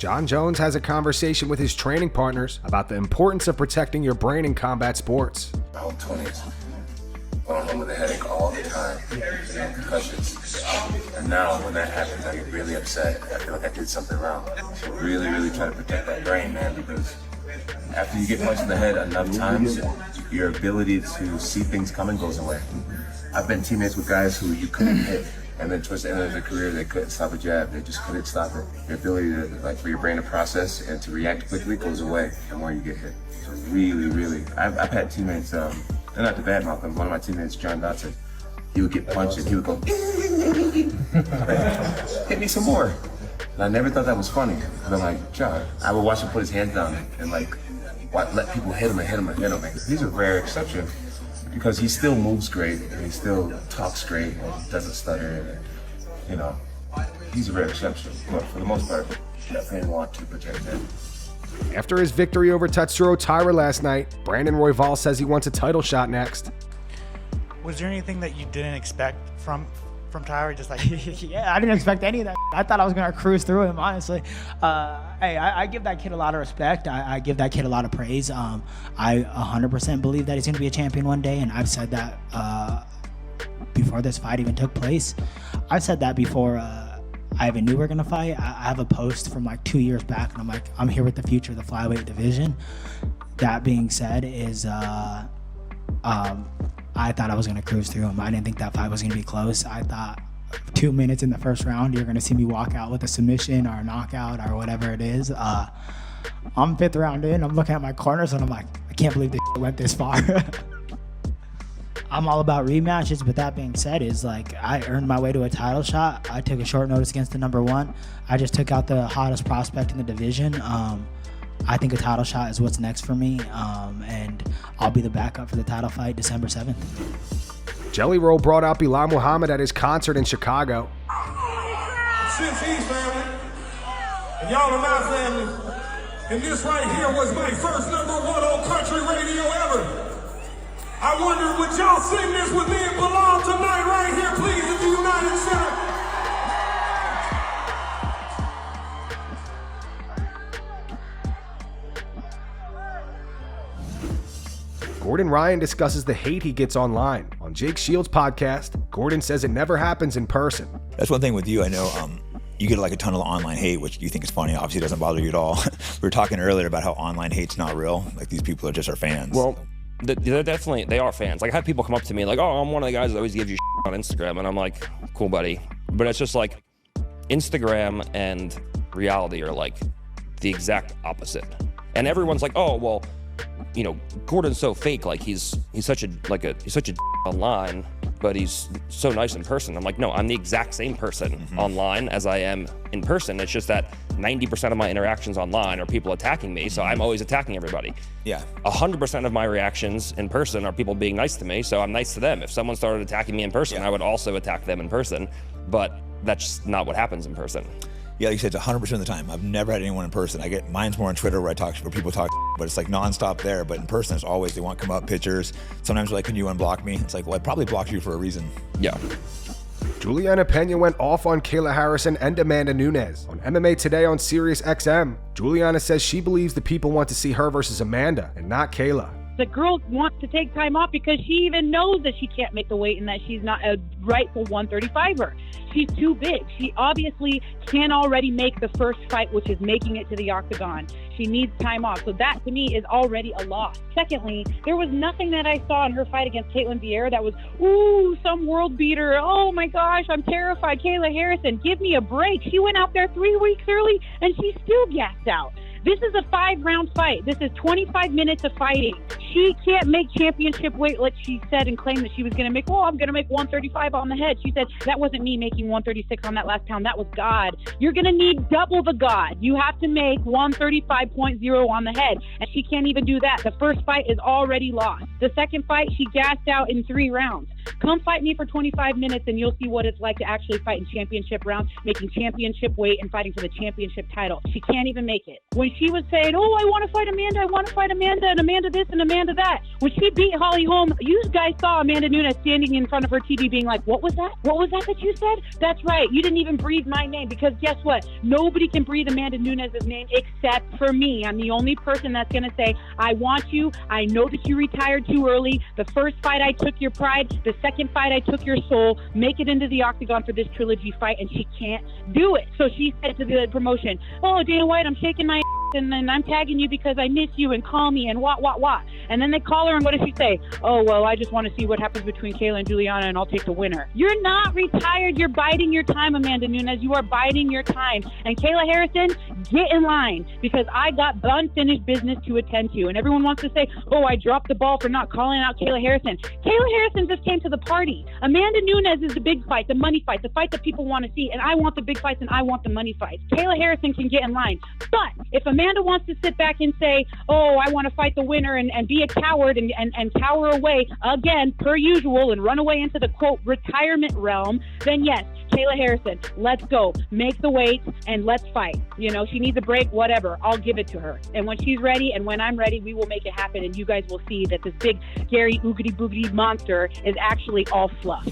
Jon Jones has a conversation with his training partners about the importance of protecting your brain in combat sports. My whole 20s, going home with a headache all the time, and concussions. And now when that happens, I get really upset. I feel like I did something wrong. So really, really try to protect that brain, man, because after you get punched in the head enough times, your ability to see things coming goes away. I've been teammates with guys who you couldn't hit, and then towards the end of their career, they couldn't stop a jab. They just couldn't stop it. Your ability to, for your brain to process and to react quickly goes away the more you get hit. So really, really, I've had teammates, they're not the bad mouth, but one of my teammates, Jon Jones, he would get punched and he would go, hit me some more. And I never thought that was funny. But I'm like, Jon, I would watch him put his hands down and let people hit him and hit him and hit him. He's a rare exception because he still moves great and he still talks great and doesn't stutter. And, he's a rare exception. But for the most part, I definitely want to protect him. After his victory over Tatsuro Taira last night, Brandon Royval says he wants a title shot next. Was there anything that you didn't expect from Taira? Just like yeah, I didn't expect any of that. I thought I was gonna cruise through him, honestly. Hey, I give that kid a lot of respect. I give that kid a lot of praise. I 100% believe that he's gonna be a champion one day, and I've said that before this fight even took place. I've said that before I even knew we were gonna fight. I have a post from like 2 years back, and I'm like, I'm here with the future of the flyweight division. That being said, I thought I was gonna cruise through him. I didn't think that fight was gonna be close. I thought 2 minutes in the first round, you're gonna see me walk out with a submission or a knockout or whatever it is. I'm 5th round in, I'm looking at my corners and I'm like, I can't believe this went this far. I'm all about rematches, but that being said, is like I earned my way to a title shot. I took a short notice against the #1. I just took out the hottest prospect in the division. I think a title shot is what's next for me, and I'll be the backup for the title fight December 7th. Jelly Roll brought out Belal Muhammad at his concert in Chicago. Since he's family, and y'all are my family, and this right here was my first #1 on country radio ever. I wonder, would y'all sing this with me and Belal tonight right here, please, at the United Center? Gordon Ryan discusses the hate he gets online. On Jake Shields' podcast, Gordon says it never happens in person. That's one thing with you. I know you get like a ton of online hate, which you think is funny. Obviously, it doesn't bother you at all. We were talking earlier about how online hate's not real. Like these people are just our fans. Well, they're definitely, they are fans. Like I have people come up to me like, oh, I'm one of the guys that always gives you on Instagram. And I'm like, cool, buddy. But it's just like Instagram and reality are like the exact opposite. And everyone's like, oh, well, Gordon's so fake. Like he's such a online, but he's so nice in person. I'm like, no, I'm the exact same person online as I am in person. It's just that 90% of my interactions online are people attacking me, so I'm always attacking everybody. Yeah. 100% of my reactions in person are people being nice to me, so I'm nice to them. If someone started attacking me in person, I would also attack them in person, but that's just not what happens in person. Yeah, like you said, it's 100% of the time. I've never had anyone in person. Mine's more on Twitter where people talk, but it's like nonstop there. But in person, it's always, they want to come up, pictures. Sometimes they're like, can you unblock me? It's like, well, I probably blocked you for a reason. Yeah. Julianna Pena went off on Kayla Harrison and Amanda Nunes. On MMA Today on Sirius XM, Julianna says she believes the people want to see her versus Amanda and not Kayla. The girl wants to take time off because she even knows that she can't make the weight and that she's not a rightful 135er. She's too big. She obviously can already make the first fight, which is making it to the octagon. She needs time off. So that, to me, is already a loss. Secondly, there was nothing that I saw in her fight against Caitlin Vieira that was, ooh, some world beater. Oh, my gosh, I'm terrified. Kayla Harrison, give me a break. She went out there 3 weeks early, and she's still gassed out. This is a 5-round fight. This is 25 minutes of fighting. She can't make championship weight like she said and claimed that she was going to make, oh, I'm going to make 135 on the head. She said, that wasn't me making 136 on that last pound. That was God. You're going to need double the God. You have to make 135.0 on the head, and she can't even do that. The first fight is already lost. The second fight, she gassed out in 3 rounds. Come fight me for 25 minutes and you'll see what it's like to actually fight in championship rounds, making championship weight and fighting for the championship title. She can't even make it. When she was saying, oh, I want to fight Amanda, and Amanda this and Amanda that. When she beat Holly Holm, you guys saw Amanda Nunes standing in front of her TV being like, what was that? What was that you said? That's right. You didn't even breathe my name, because guess what? Nobody can breathe Amanda Nunes' name except for me. I'm the only person that's going to say, I want you. I know that you retired too early. The first fight I took your pride. The second fight I took your soul. Make it into the octagon for this trilogy fight, and she can't do it. So she said to the promotion, oh, Dana White, I'm shaking my and then I'm tagging you because I miss you and call me and what. And then they call her and what does she say? Oh, well, I just want to see what happens between Kayla and Julianna and I'll take the winner. You're not retired. You're biding your time, Amanda Nunes. You are biding your time. And Kayla Harrison, get in line, because I got unfinished business to attend to. And everyone wants to say, oh, I dropped the ball for not calling out Kayla Harrison. Kayla Harrison just came to the party. Amanda Nunes is the big fight, the money fight, the fight that people want to see. And I want the big fights and I want the money fights. Kayla Harrison can get in line. But if Amanda wants to sit back and say, oh, I want to fight the winner and be a coward and cower away again, per usual, and run away into the, quote, retirement realm, then yes, Kayla Harrison, let's go. Make the weight and let's fight. You know, she needs a break, whatever. I'll give it to her. And when she's ready and when I'm ready, we will make it happen. And you guys will see that this big, Gary Oogity Boogity monster is actually all fluff.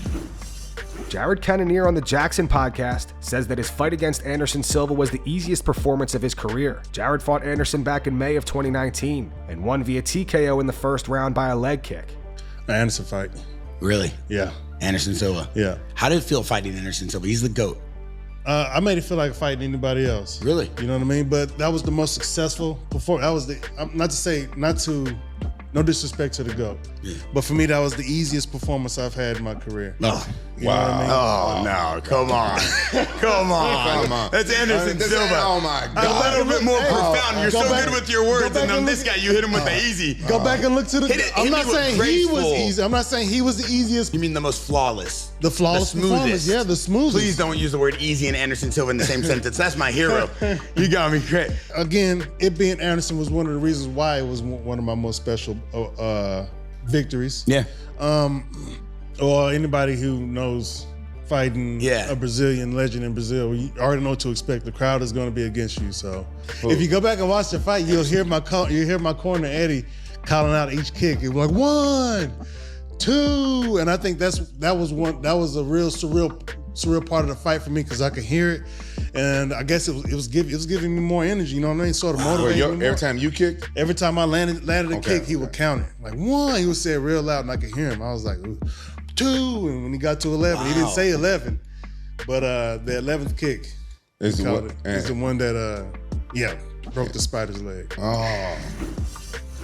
Jared Cannonier on the Jackson podcast says that his fight against Anderson Silva was the easiest performance of his career. Jared fought Anderson back in May of 2019 and won via TKO in the first round by a leg kick. Anderson fight. Really? Yeah. Anderson Silva. Yeah. How did it feel fighting Anderson Silva? He's the GOAT. I made it feel like fighting anybody else. Really? You know what I mean? But that was the most successful performance. That was no disrespect to the GOAT. Yeah. But for me, that was the easiest performance I've had in my career. Oh, you know what I mean? Oh, no. Come on. Come on. That's Anderson Silva. Oh, my God. A little bit more profound. You're so good with your words. And then this guy, you hit him with the easy. Go back and look to the... I'm not saying he was easy. I'm not saying he was the easiest. You mean the most flawless? The flawless performance. Yeah, the smoothest. Please don't use the word easy and Anderson Silva in the same sentence. That's my hero. You got me great. Again, it being Anderson was one of the reasons why it was one of my most special victories. Yeah. Or anybody who knows fighting a Brazilian legend in Brazil, you already know what to expect. The crowd is going to be against you. So if you go back and watch the fight, you'll hear my corner Eddie calling out each kick. It was like 1, 2, and I think that was a real surreal part of the fight for me, because I could hear it, and I guess it was giving me more energy. You know what I mean? Sort of motivating me more. Every time you kicked? Every time I landed a kick, he would count it. Like 1, he would say it real loud, and I could hear him. I was like 2, and when he got to 11, he didn't say 11, but the 11th kick is the one that broke the spider's leg. Oh.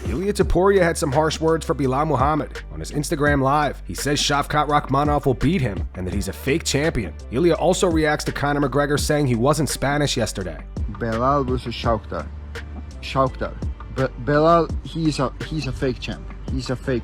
Ilia Topuria had some harsh words for Belal Muhammad on his Instagram Live. He says Shavkat Rakhmonov will beat him and that he's a fake champion. Ilia also reacts to Conor McGregor saying he wasn't Spanish yesterday. Belal versus Shavkat. Belal, he's a fake champ. He's a fake.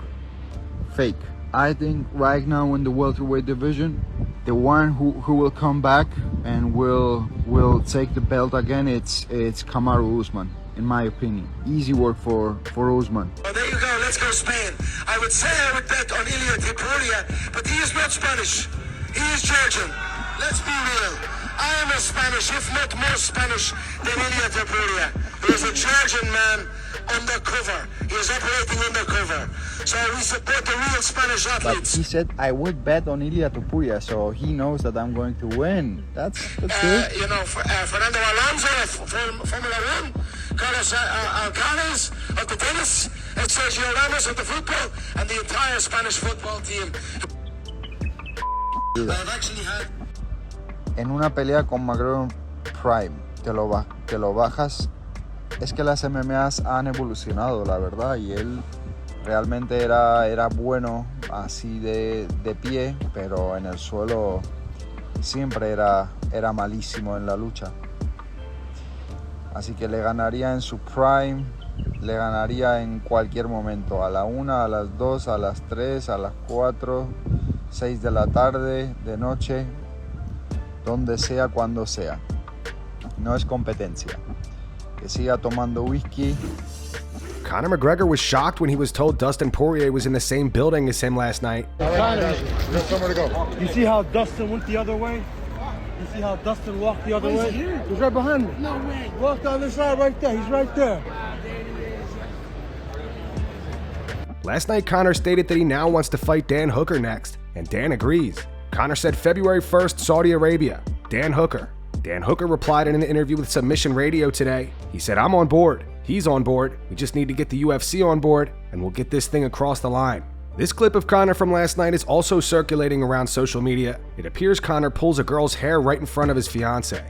I think right now in the welterweight division, the one who will come back and will take the belt again, it's Kamaru Usman. In my opinion, easy work for Usman. Oh, there you go. Let's go Spain. I would say I would bet on Ilia Topuria, but he is not Spanish. He is Georgian. Let's be real. I am as Spanish, if not more Spanish, than Ilia Topuria. He is a Georgian man undercover. He is operating undercover. So we support the real Spanish athletes. But he said I would bet on Ilia Topuria, so he knows that I'm going to win. That's good. You know, Fernando Alonso, Formula 1. Carlos Alcaraz of the tennis, and Sergio Ramos of the football, and the entire Spanish football team. I've actually had... En una pelea con McGregor Prime, te lo bajas. Es que las MMAs han evolucionado, la verdad, y él realmente era bueno así de pie, pero en el suelo siempre era malísimo en la lucha. Así que le ganaría en su prime, le ganaría en cualquier momento, a la 1, a las 2, a las 3, a las 4, 6 de la tarde, de noche, donde sea, cuando sea. No es competencia. Que siga tomando whisky. Conor McGregor was shocked when he was told Dustin Poirier was in the same building as him last night. Conor, you got somewhere to go. You see how Dustin went the other way? You see how Dustin walked the other way? He's right behind me. No way. Walk down this side right there. He's right there. Last night, Conor stated that he now wants to fight Dan Hooker next, and Dan agrees. Conor said February 1st, Saudi Arabia. Dan Hooker. Dan Hooker replied in an interview with Submission Radio today. He said, "I'm on board. He's on board. We just need to get the UFC on board, and we'll get this thing across the line." This clip of Conor from last night is also circulating around social media. It appears Conor pulls a girl's hair right in front of his fiancée.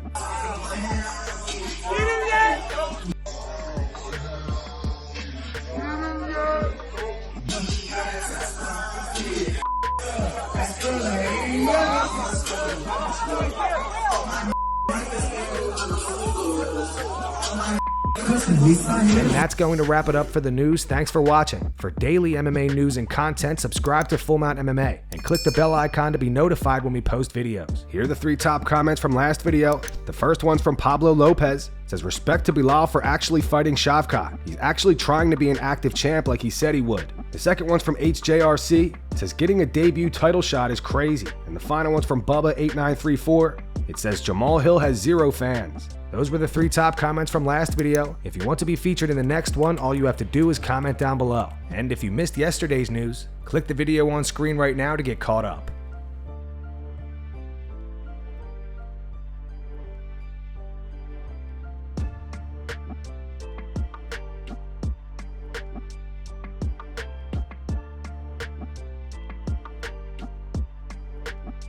And that's going to wrap it up for the news. Thanks for watching. For daily MMA news and content, subscribe to Full Mount MMA and click the bell icon to be notified when we post videos. Here are the 3 top comments from last video. The first one's from Pablo Lopez. It says, "Respect to Belal for actually fighting Shavkat. He's actually trying to be an active champ like he said he would." The second one's from HJRC. It says, "Getting a debut title shot is crazy." And the final one's from Bubba8934. It says, "Jamal Hill has 0 fans." Those were the 3 top comments from last video. If you want to be featured in the next one, all you have to do is comment down below. And if you missed yesterday's news, click the video on screen right now to get caught up.